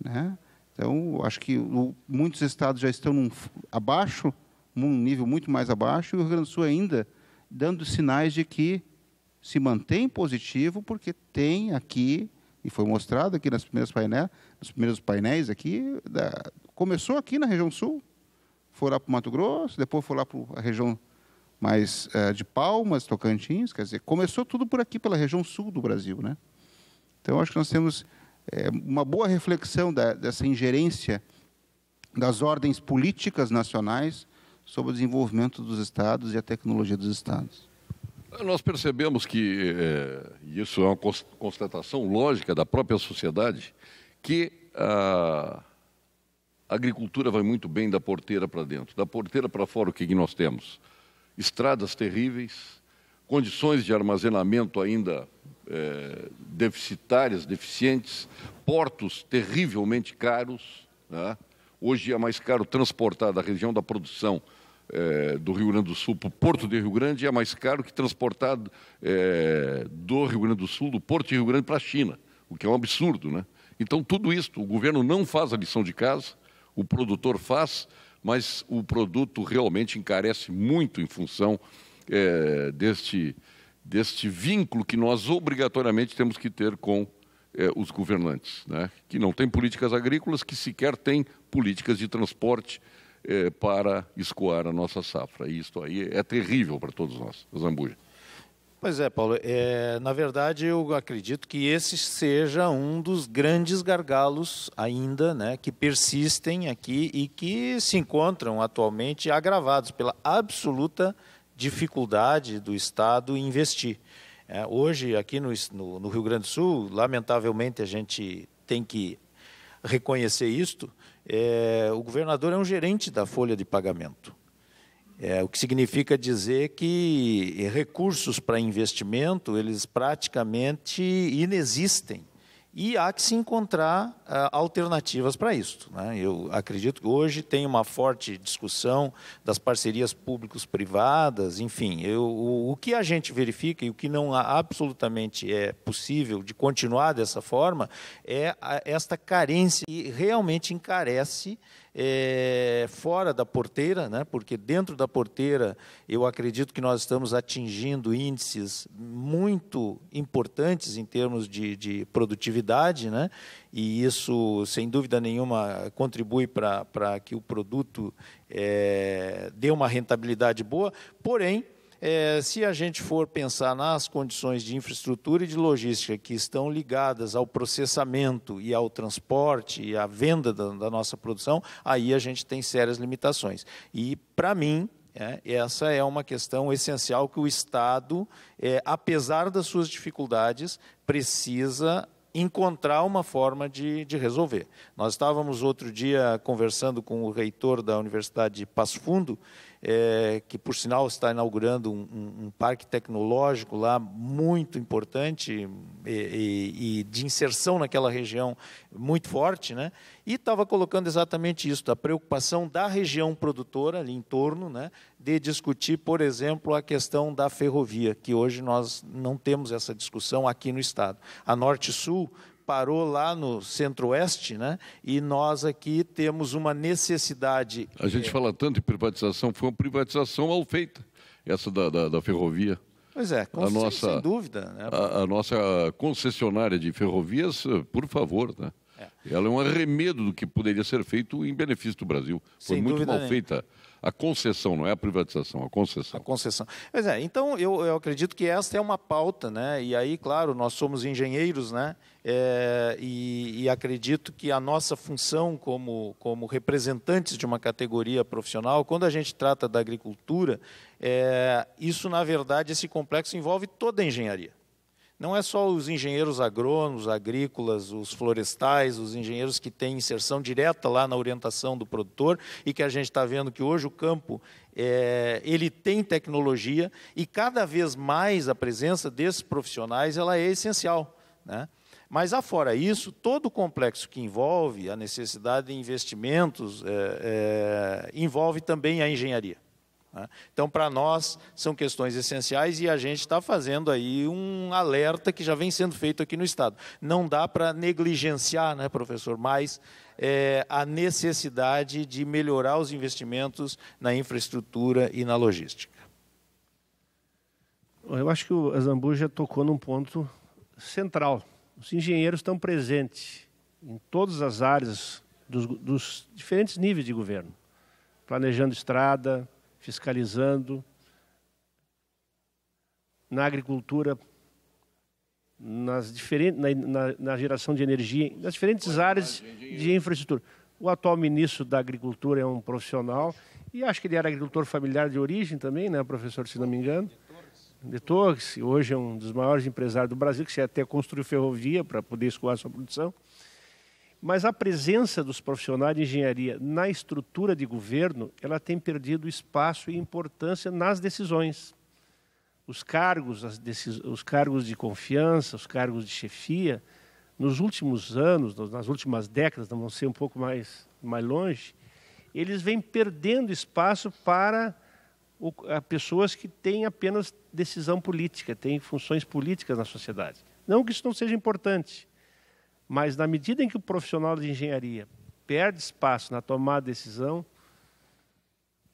né? Então, acho que muitos estados já estão abaixo, num nível muito mais abaixo, e o Rio Grande do Sul ainda dando sinais de que se mantém positivo, porque tem aqui, e foi mostrado aqui nos primeiros painéis aqui, começou aqui na região sul, foi lá para o Mato Grosso, depois foi lá para a região mais de Palmas, Tocantins, quer dizer, começou tudo por aqui, pela região sul do Brasil, né? Então, acho que nós temos uma boa reflexão dessa ingerência das ordens políticas nacionais sobre o desenvolvimento dos estados e a tecnologia dos estados. Nós percebemos que, e isso é uma constatação lógica da própria sociedade, que a agricultura vai muito bem da porteira para dentro. Da porteira para fora, o que nós temos? Estradas terríveis, condições de armazenamento ainda deficientes, portos terrivelmente caros, né? Hoje é mais caro transportar da região da produção do Rio Grande do Sul para o Porto de Rio Grande, é mais caro que transportar do Rio Grande do Sul, do Porto de Rio Grande para a China, o que é um absurdo, né? Então, tudo isso, o governo não faz a lição de casa, o produtor faz, mas o produto realmente encarece muito em função deste vínculo que nós obrigatoriamente temos que ter com os governantes, né? Que não têm políticas agrícolas, que sequer têm políticas de transporte para escoar a nossa safra. E isso aí é terrível para todos nós, Zambuja. Pois é, Paulo. Na verdade, eu acredito que esse seja um dos grandes gargalos ainda, né, que persistem aqui e que se encontram atualmente agravados pela absoluta dificuldade do Estado em investir. Hoje, aqui no Rio Grande do Sul, lamentavelmente, a gente tem que reconhecer isto, o governador é um gerente da folha de pagamento. O que significa dizer que recursos para investimento, eles praticamente inexistem. E há que se encontrar alternativas para isso, né? Eu acredito que hoje tem uma forte discussão das parcerias públicos-privadas, enfim. O que a gente verifica e o que não absolutamente é possível de continuar dessa forma é esta carência que realmente encarece fora da porteira, né? Porque dentro da porteira eu acredito que nós estamos atingindo índices muito importantes em termos de produtividade, né? E isso, sem dúvida nenhuma, contribui para que o produto dê uma rentabilidade boa, porém, se a gente for pensar nas condições de infraestrutura e de logística que estão ligadas ao processamento e ao transporte e à venda da nossa produção, aí a gente tem sérias limitações. E, para mim, essa é uma questão essencial que o Estado, apesar das suas dificuldades, precisa encontrar uma forma de resolver. Nós estávamos outro dia conversando com o reitor da Universidade de Passo Fundo, que, por sinal, está inaugurando um parque tecnológico lá muito importante e de inserção naquela região muito forte, né? E estava colocando exatamente isso, a preocupação da região produtora ali em torno, né, de discutir, por exemplo, a questão da ferrovia, que hoje nós não temos essa discussão aqui no Estado. A Norte-Sul parou lá no Centro-Oeste, né? E nós aqui temos uma necessidade... A gente fala tanto em privatização, foi uma privatização mal feita, essa da ferrovia. Pois é, sem dúvida. Né? A nossa concessionária de ferrovias, por favor, né? Ela é um arremedo do que poderia ser feito em benefício do Brasil. Foi muito mal feita a concessão, não é a privatização, a concessão. A concessão. Mas então eu acredito que esta é uma pauta, né? E aí, claro, nós somos engenheiros, né? E acredito que a nossa função como representantes de uma categoria profissional, quando a gente trata da agricultura, isso, na verdade, esse complexo envolve toda a engenharia. Não é só os engenheiros agrônomos, agrícolas, os florestais, os engenheiros que têm inserção direta lá na orientação do produtor e que a gente está vendo que hoje o campo ele tem tecnologia e cada vez mais a presença desses profissionais ela é essencial, né? Mas, afora isso, todo o complexo que envolve a necessidade de investimentos envolve também a engenharia. Então, para nós, são questões essenciais e a gente está fazendo aí um alerta que já vem sendo feito aqui no Estado. Não dá para negligenciar, né, professor, mas a necessidade de melhorar os investimentos na infraestrutura e na logística. Eu acho que o Azambuja tocou num ponto central. Os engenheiros estão presentes em todas as áreas dos diferentes níveis de governo, planejando estrada, fiscalizando, na agricultura, na geração de energia, nas diferentes áreas de infraestrutura. O atual ministro da Agricultura é um profissional, e acho que ele era agricultor familiar de origem também, né, professor, se não me engano, de Torres, hoje é um dos maiores empresários do Brasil, que até construiu ferrovia para poder escoar sua produção. Mas a presença dos profissionais de engenharia na estrutura de governo, ela tem perdido espaço e importância nas decisões. Os cargos de confiança, os cargos de chefia, nos últimos anos, nas últimas décadas, vamos ser um pouco mais longe, eles vêm perdendo espaço para pessoas que têm apenas decisão política, têm funções políticas na sociedade. Não que isso não seja importante, mas na medida em que o profissional de engenharia perde espaço na tomada de decisão,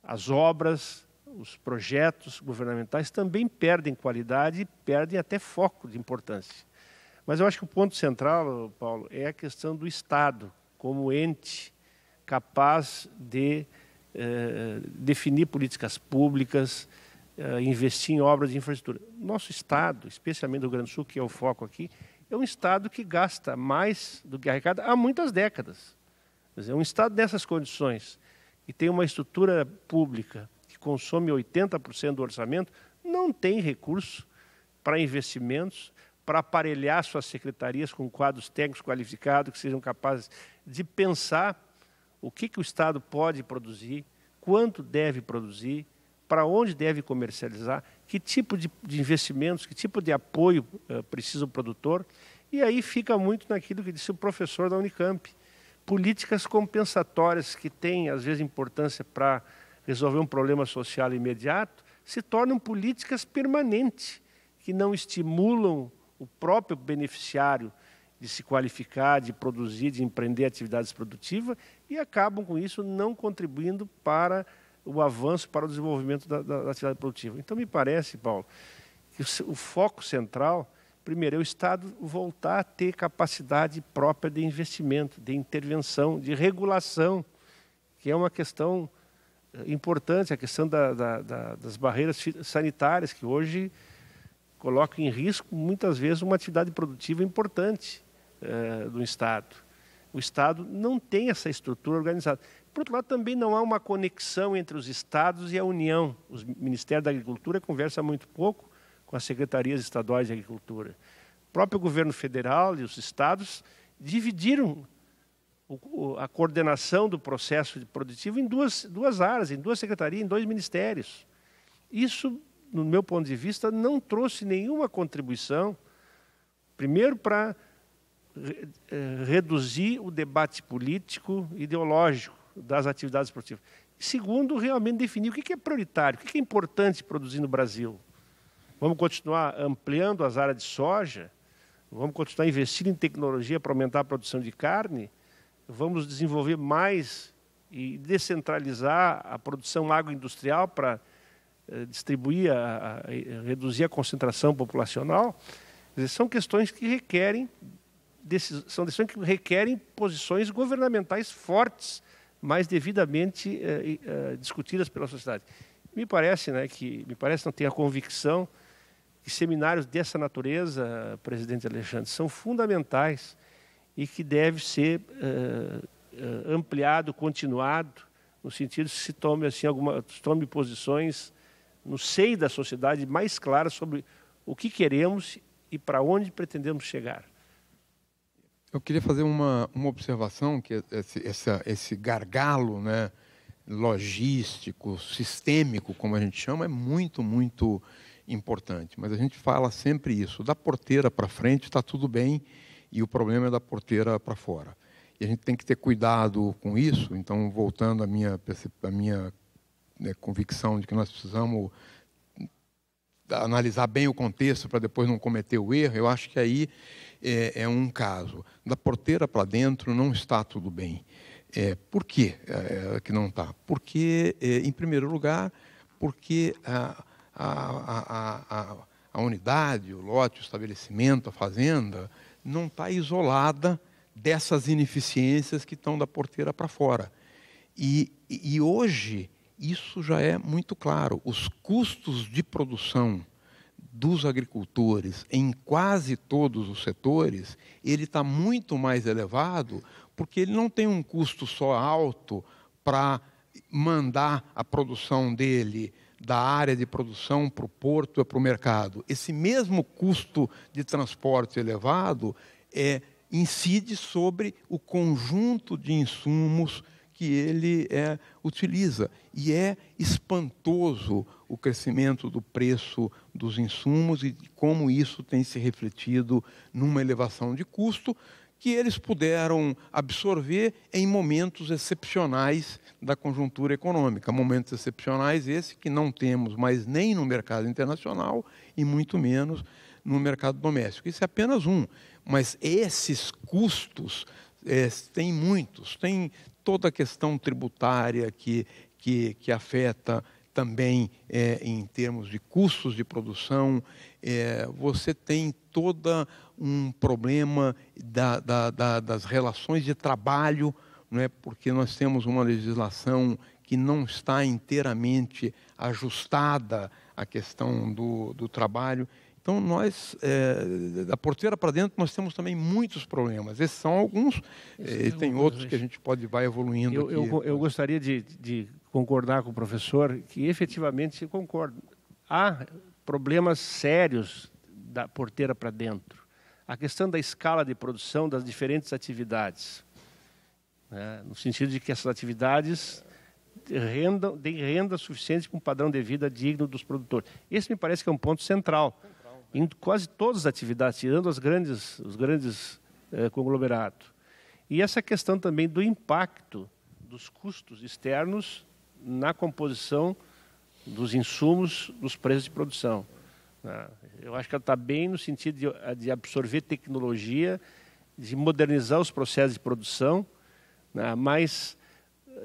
as obras, os projetos governamentais também perdem qualidade e perdem até foco de importância. Mas eu acho que o ponto central, Paulo, é a questão do Estado como ente capaz de definir políticas públicas, investir em obras de infraestrutura. Nosso Estado, especialmente do Rio Grande do Sul, que é o foco aqui, é um Estado que gasta mais do que arrecada há muitas décadas. Quer dizer, um Estado dessas condições, que tem uma estrutura pública que consome 80% do orçamento, não tem recurso para investimentos, para aparelhar suas secretarias com quadros técnicos qualificados que sejam capazes de pensar o que o Estado pode produzir, quanto deve produzir, para onde deve comercializar, que tipo de investimentos, que tipo de apoio precisa o produtor. E aí fica muito naquilo que disse o professor da Unicamp. Políticas compensatórias que têm, às vezes, importância para resolver um problema social imediato, se tornam políticas permanentes, que não estimulam o próprio beneficiário de se qualificar, de produzir, de empreender atividades produtivas e acabam, com isso, não contribuindo para o avanço, para o desenvolvimento da atividade produtiva. Então, me parece, Paulo, que o foco central, primeiro, é o Estado voltar a ter capacidade própria de investimento, de intervenção, de regulação, que é uma questão importante, a questão das barreiras sanitárias, que hoje colocam em risco, muitas vezes, uma atividade produtiva importante do Estado. O Estado não tem essa estrutura organizada. Por outro lado, também não há uma conexão entre os Estados e a União. O Ministério da Agricultura conversa muito pouco com as secretarias estaduais de agricultura. O próprio governo federal e os estados dividiram a coordenação do processo produtivo em duas áreas, em duas secretarias, em dois ministérios. Isso, no meu ponto de vista, não trouxe nenhuma contribuição, primeiro, para reduzir o debate político ideológico das atividades produtivas. Segundo, realmente definir o que é prioritário, o que é importante produzir no Brasil. Vamos continuar ampliando as áreas de soja, vamos continuar investindo em tecnologia para aumentar a produção de carne, vamos desenvolver mais e descentralizar a produção agroindustrial para distribuir, reduzir a concentração populacional. Quer dizer, são questões que requerem são decisões que requerem posições governamentais fortes, mas devidamente discutidas pela sociedade. Me parece, não tenho a convicção que seminários dessa natureza, presidente Alexandre, são fundamentais e que deve ser ampliado, continuado, no sentido de que se tome tome posições no seio da sociedade mais claras sobre o que queremos e para onde pretendemos chegar. Eu queria fazer uma observação, que esse gargalo, né, logístico, sistêmico, como a gente chama, é muito, muito importante. Mas a gente fala sempre isso, da porteira para frente está tudo bem e o problema é da porteira para fora. E a gente tem que ter cuidado com isso. Então, voltando à minha convicção de que nós precisamos analisar bem o contexto para depois não cometer o erro, eu acho que aí é um caso. Da porteira para dentro não está tudo bem. Por que que não está? Porque, em primeiro lugar, porque a unidade, o lote, o estabelecimento, a fazenda, não está isolada dessas ineficiências que estão da porteira para fora. E hoje isso já é muito claro. Os custos de produção dos agricultores em quase todos os setores, ele está muito mais elevado porque ele não tem um custo só alto para mandar a produção dele da área de produção para o porto e para o mercado. Esse mesmo custo de transporte elevado incide sobre o conjunto de insumos que ele utiliza. E é espantoso o crescimento do preço dos insumos e como isso tem se refletido numa elevação de custo que eles puderam absorver em momentos excepcionais da conjuntura econômica. Momentos excepcionais esses que não temos mais nem no mercado internacional e muito menos no mercado doméstico. Isso é apenas um, mas esses custos tem muitos. Tem toda a questão tributária que afeta também em termos de custos de produção. Você tem todo um problema das relações de trabalho, não é? Porque nós temos uma legislação que não está inteiramente ajustada à questão do trabalho. Então, nós, da porteira para dentro, nós temos também muitos problemas. Esses são alguns, tem outros que a gente vai evoluindo. Eu gostaria de concordar com o professor, que efetivamente concordo. Há problemas sérios da porteira para dentro. A questão da escala de produção das diferentes atividades, né? No sentido de que essas atividades deem renda suficiente para um padrão de vida digno dos produtores. Esse me parece que é um ponto central. Em quase todas as atividades, tirando os grandes conglomerados. E essa questão também do impacto dos custos externos na composição dos insumos dos preços de produção. Eu acho que ela está bem no sentido de absorver tecnologia, de modernizar os processos de produção, mas,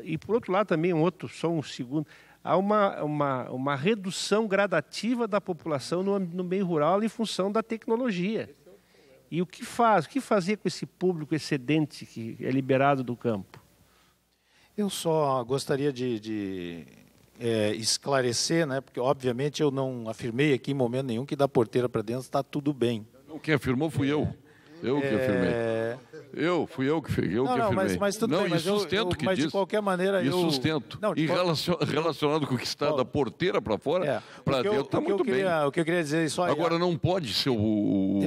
e por outro lado também só um segundo, há uma redução gradativa da população no meio rural em função da tecnologia. E o que fazer com esse público excedente que é liberado do campo? Eu só gostaria de esclarecer, né, porque obviamente eu não afirmei aqui em momento nenhum que da porteira para dentro está tudo bem. Quem afirmou fui eu. Eu que afirmei. Fui eu que afirmei. Mas tudo bem, mas sustento que mas diz. De qualquer maneira eu sustento. Não, relacionado com o que está da porteira para fora, para dentro está muito bem. O que eu queria dizer só agora não pode ser o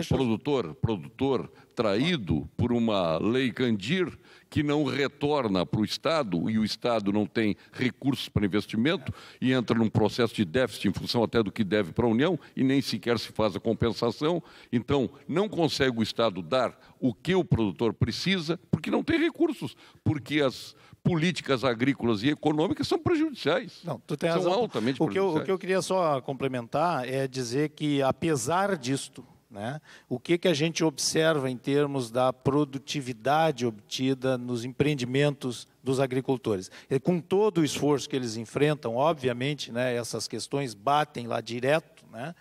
produtor traído por uma lei Candir que não retorna para o Estado e o Estado não tem recursos para investimento e entra num processo de déficit em função até do que deve para a União e nem sequer se faz a compensação. Então, não consegue o Estado dar o que o produtor precisa porque não tem recursos, porque as políticas agrícolas e econômicas são prejudiciais. Não, tu tem razão. São altamente prejudiciais. O que eu queria só complementar é dizer que, apesar disto, né, o que a gente observa em termos da produtividade obtida nos empreendimentos dos agricultores? Com todo o esforço que eles enfrentam, obviamente, né, essas questões batem lá direto, né,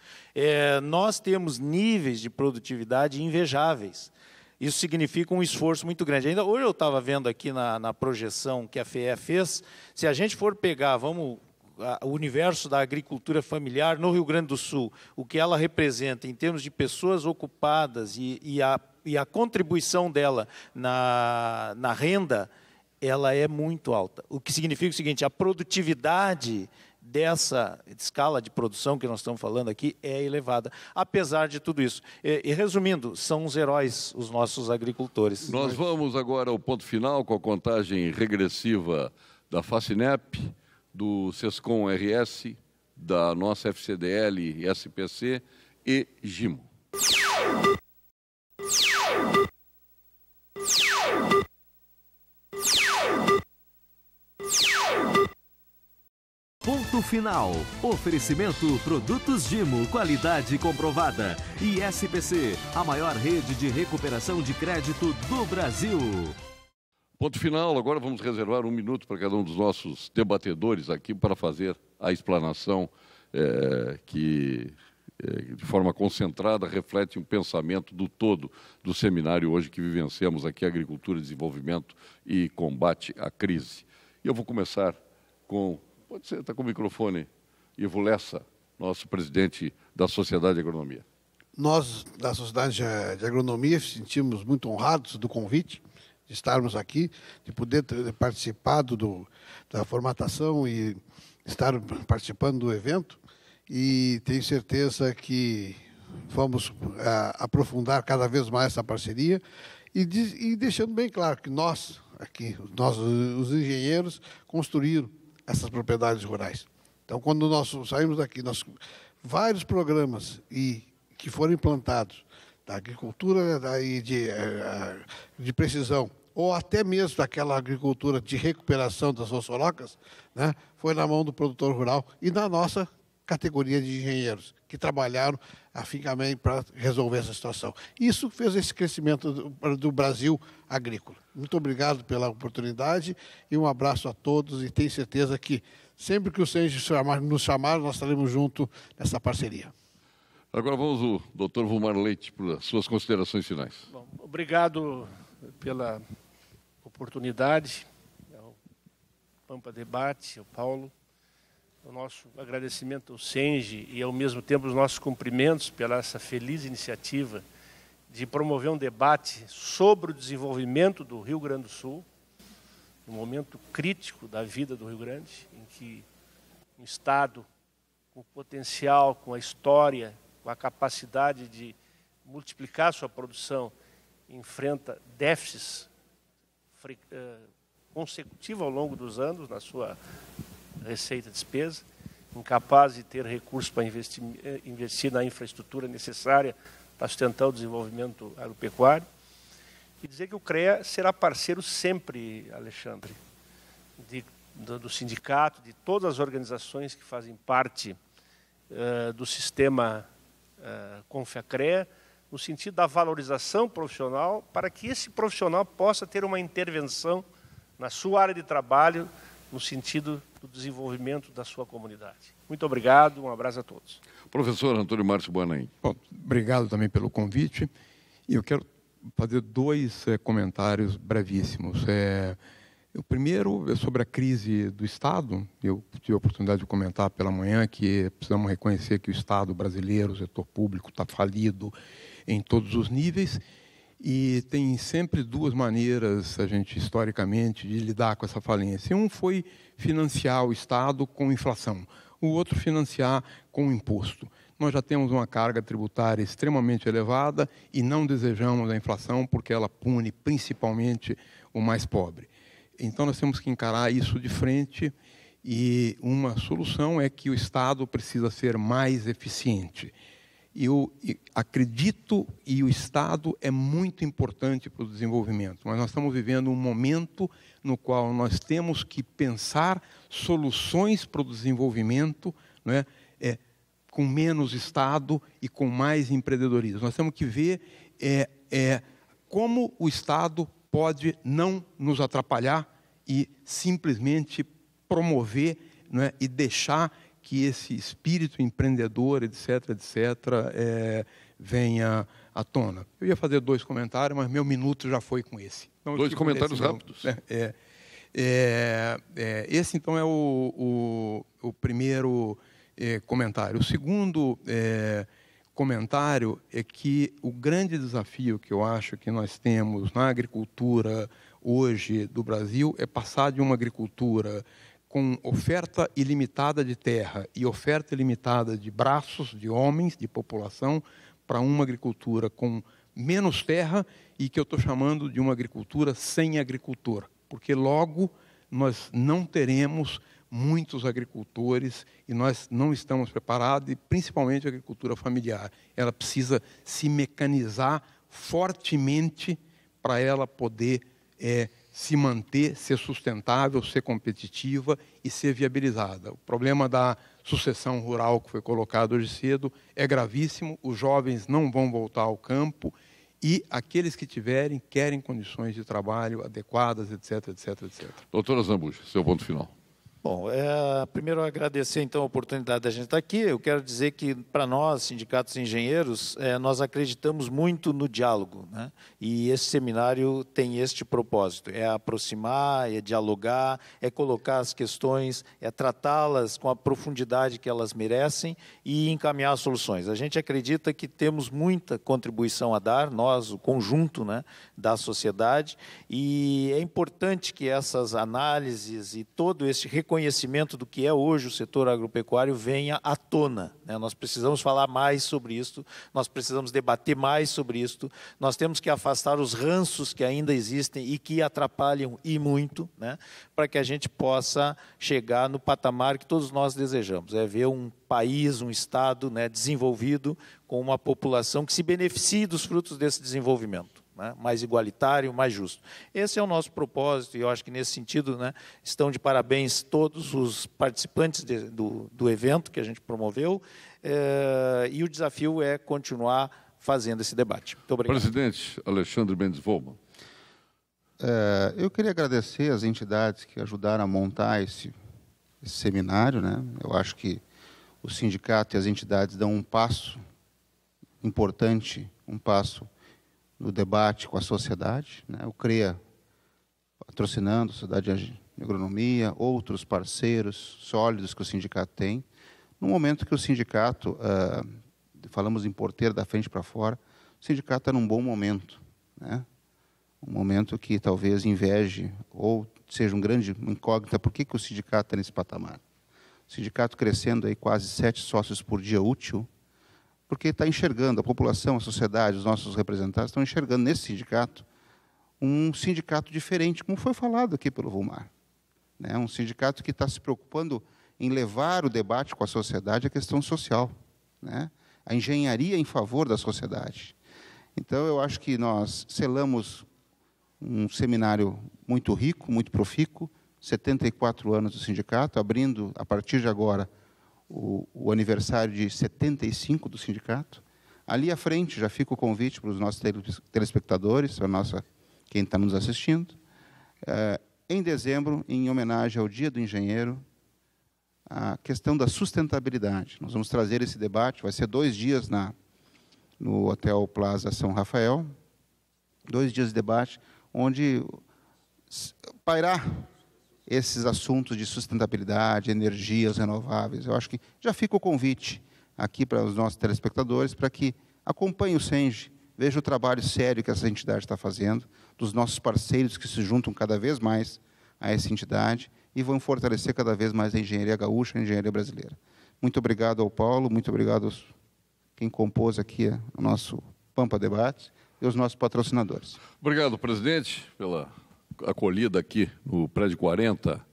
nós temos níveis de produtividade invejáveis. isso significa um esforço muito grande. Ainda hoje eu estava vendo aqui na projeção que a FEE fez, se a gente for pegar, o universo da agricultura familiar no Rio Grande do Sul, o que ela representa em termos de pessoas ocupadas e a contribuição dela na renda, ela é muito alta. O que significa o seguinte, a produtividade dessa escala de produção que nós estamos falando aqui é elevada, apesar de tudo isso. E resumindo, são os heróis, os nossos agricultores. Nós vamos agora ao ponto final com a contagem regressiva da FACINEP, do SESCOM RS, da nossa FCDL, SPC e GIMO. Ponto final. Oferecimento Produtos Gimo, qualidade comprovada. E SPC, a maior rede de recuperação de crédito do Brasil. Ponto final. Agora vamos reservar 1 minuto para cada um dos nossos debatedores aqui para fazer a explanação que, de forma concentrada, reflete um pensamento do todo do seminário hoje que vivenciamos aqui, Agricultura, Desenvolvimento e Combate à Crise. E eu vou começar com... Pode ser, está com o microfone. Ivo Lessa, nosso presidente da Sociedade de Agronomia. Nós, da Sociedade de Agronomia, sentimos muito honrados do convite de estarmos aqui, de poder ter participado da formatação e estar participando do evento. E tenho certeza que vamos aprofundar cada vez mais essa parceria e deixando bem claro que nós, os engenheiros, construíram essas propriedades rurais. Então, quando nós saímos daqui, vários programas que foram implantados da agricultura de precisão, ou até mesmo daquela agricultura de recuperação das roçorocas, né, foi na mão do produtor rural e na nossa categoria de engenheiros, que trabalharam afincamente para resolver essa situação. Isso fez esse crescimento do Brasil agrícola. Muito obrigado pela oportunidade e um abraço a todos, e tenho certeza que sempre que o SENGE nos chamar, nós estaremos juntos nessa parceria. Agora vamos ao doutor Vilmar Leite para suas considerações finais. Bom, obrigado pela oportunidade, ao Pampa Debate, ao Paulo. O nosso agradecimento ao SENGE e, ao mesmo tempo, os nossos cumprimentos pela essa feliz iniciativa de promover um debate sobre o desenvolvimento do Rio Grande do Sul, um momento crítico da vida do Rio Grande, em que um Estado com potencial, com a história, com a capacidade de multiplicar sua produção, enfrenta déficits consecutivos ao longo dos anos na sua receita e despesa, incapaz de ter recursos para investir na infraestrutura necessária para sustentar o desenvolvimento agropecuário. E dizer que o CREA será parceiro sempre, Alexandre, do sindicato, de todas as organizações que fazem parte do sistema Confea-CREA, no sentido da valorização profissional, para que esse profissional possa ter uma intervenção na sua área de trabalho, no sentido do desenvolvimento da sua comunidade. Muito obrigado, um abraço a todos. Professor Antônio Márcio Boanain. Bom, obrigado também pelo convite. E eu quero fazer 2 comentários brevíssimos. O primeiro é sobre a crise do Estado. Eu tive a oportunidade de comentar pela manhã que precisamos reconhecer que o Estado brasileiro, o setor público, está falido em todos os níveis. E tem sempre 2 maneiras, a gente, historicamente, de lidar com essa falência. Um foi financiar o Estado com inflação, o outro financiar com imposto. Nós já temos uma carga tributária extremamente elevada e não desejamos a inflação porque ela pune principalmente o mais pobre. Então, nós temos que encarar isso de frente, e uma solução é que o Estado precisa ser mais eficiente. Eu acredito, e o Estado é muito importante para o desenvolvimento, mas nós estamos vivendo um momento no qual nós temos que pensar soluções para o desenvolvimento, né, com menos Estado e com mais empreendedorismo. Nós temos que ver como o Estado pode não nos atrapalhar e simplesmente promover, né, e deixar que esse espírito empreendedor, etc., venha à tona. Eu ia fazer 2 comentários, mas meu minuto já foi com esse. Então, 2 comentários rápidos. Esse, então, é o primeiro comentário. O segundo comentário é que o grande desafio que eu acho que nós temos na agricultura hoje do Brasil é passar de uma agricultura com oferta ilimitada de terra e oferta ilimitada de braços, de homens, de população, para uma agricultura com menos terra e que eu estou chamando de uma agricultura sem agricultor, porque logo nós não teremos muitos agricultores e nós não estamos preparados, e principalmente a agricultura familiar. Ela precisa se mecanizar fortemente para ela poder se manter, ser sustentável, ser competitiva e ser viabilizada. O problema da sucessão rural que foi colocado hoje cedo é gravíssimo, os jovens não vão voltar ao campo e aqueles que tiverem querem condições de trabalho adequadas, etc, etc, etc. Doutora Zambuja, seu ponto final. Bom, primeiro agradecer então a oportunidade da gente estar aqui. Eu quero dizer que para nós, sindicatos de engenheiros, nós acreditamos muito no diálogo, né? E esse seminário tem este propósito, é aproximar, é dialogar, é colocar as questões, é tratá-las com a profundidade que elas merecem e encaminhar soluções. A gente acredita que temos muita contribuição a dar, nós, o conjunto, né, da sociedade, e é importante que essas análises e todo esse reconhecimento do que é hoje o setor agropecuário venha à tona, né? Nós precisamos falar mais sobre isso, nós precisamos debater mais sobre isso, nós temos que afastar os ranços que ainda existem e que atrapalham e muito, né? Para que a gente possa chegar no patamar que todos nós desejamos, é ver um país, um estado, né, desenvolvido com uma população que se beneficie dos frutos desse desenvolvimento, né, mais igualitário, mais justo. Esse é o nosso propósito e eu acho que nesse sentido, né, estão de parabéns todos os participantes do evento que a gente promoveu e o desafio é continuar fazendo esse debate. Muito obrigado. Presidente Alexandre Mendes Volman. Eu queria agradecer as entidades que ajudaram a montar esse seminário, né? Eu acho que o sindicato e as entidades dão um passo importante, um passo no debate com a sociedade, né? O CREA patrocinando a Sociedade de Agronomia, outros parceiros sólidos que o sindicato tem. No momento que o sindicato, falamos em porteiro da frente para fora, o sindicato está num bom momento, né? Um momento que talvez inveje ou seja um grande incógnita por que o sindicato está nesse patamar. O sindicato crescendo aí quase 7 sócios por dia útil, porque está enxergando, a população, a sociedade, os nossos representantes estão enxergando nesse sindicato um sindicato diferente, como foi falado aqui pelo Volmar, né? Um sindicato que está se preocupando em levar o debate com a sociedade à questão social, né? A engenharia em favor da sociedade. Então, eu acho que nós selamos um seminário muito rico, muito profícuo, 74 anos do sindicato, abrindo, a partir de agora, o aniversário de 75 do sindicato. Ali à frente já fica o convite para os nossos telespectadores, para quem está nos assistindo. Em dezembro, em homenagem ao Dia do Engenheiro, a questão da sustentabilidade. Nós vamos trazer esse debate, vai ser 2 dias no Hotel Plaza São Rafael, 2 dias de debate, onde pairar esses assuntos de sustentabilidade, energias renováveis. Eu acho que já fica o convite aqui para os nossos telespectadores para que acompanhem o SENGE, vejam o trabalho sério que essa entidade está fazendo, dos nossos parceiros que se juntam cada vez mais a essa entidade e vão fortalecer cada vez mais a engenharia gaúcha, a engenharia brasileira. Muito obrigado ao Paulo, muito obrigado a quem compôs aqui o nosso Pampa Debates e os nossos patrocinadores. Obrigado, presidente, pela acolhida aqui no prédio 40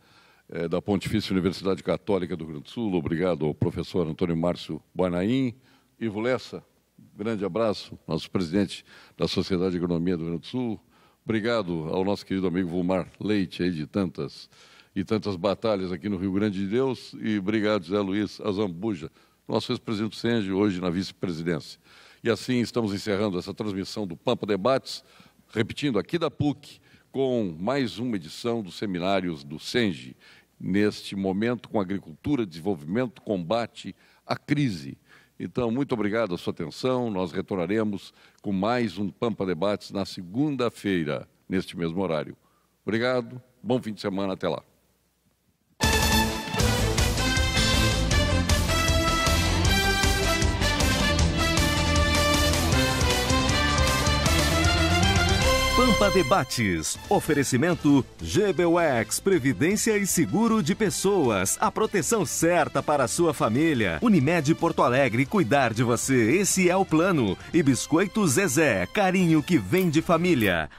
da Pontifícia Universidade Católica do Rio Grande do Sul. Obrigado ao professor Antônio Márcio Buanaim. Ivo Lessa, grande abraço, nosso presidente da Sociedade de Agronomia do Rio Grande do Sul. Obrigado ao nosso querido amigo Volmar Leite, aí de tantas batalhas aqui no Rio Grande de Deus. E obrigado, Zé Luiz Azambuja, nosso ex-presidente do SENGE, hoje na vice-presidência. E assim estamos encerrando essa transmissão do Pampa Debates, repetindo, aqui da PUC, com mais uma edição dos seminários do SENGE, neste momento com agricultura, desenvolvimento, combate à crise. Então, muito obrigado a sua atenção. Nós retornaremos com mais um Pampa Debates na segunda-feira, neste mesmo horário. Obrigado, bom fim de semana, até lá. Pampa Debates. Oferecimento GBUX, Previdência e Seguro de Pessoas. A proteção certa para a sua família. Unimed Porto Alegre, cuidar de você. Esse é o plano. E Biscoito Zezé, carinho que vem de família.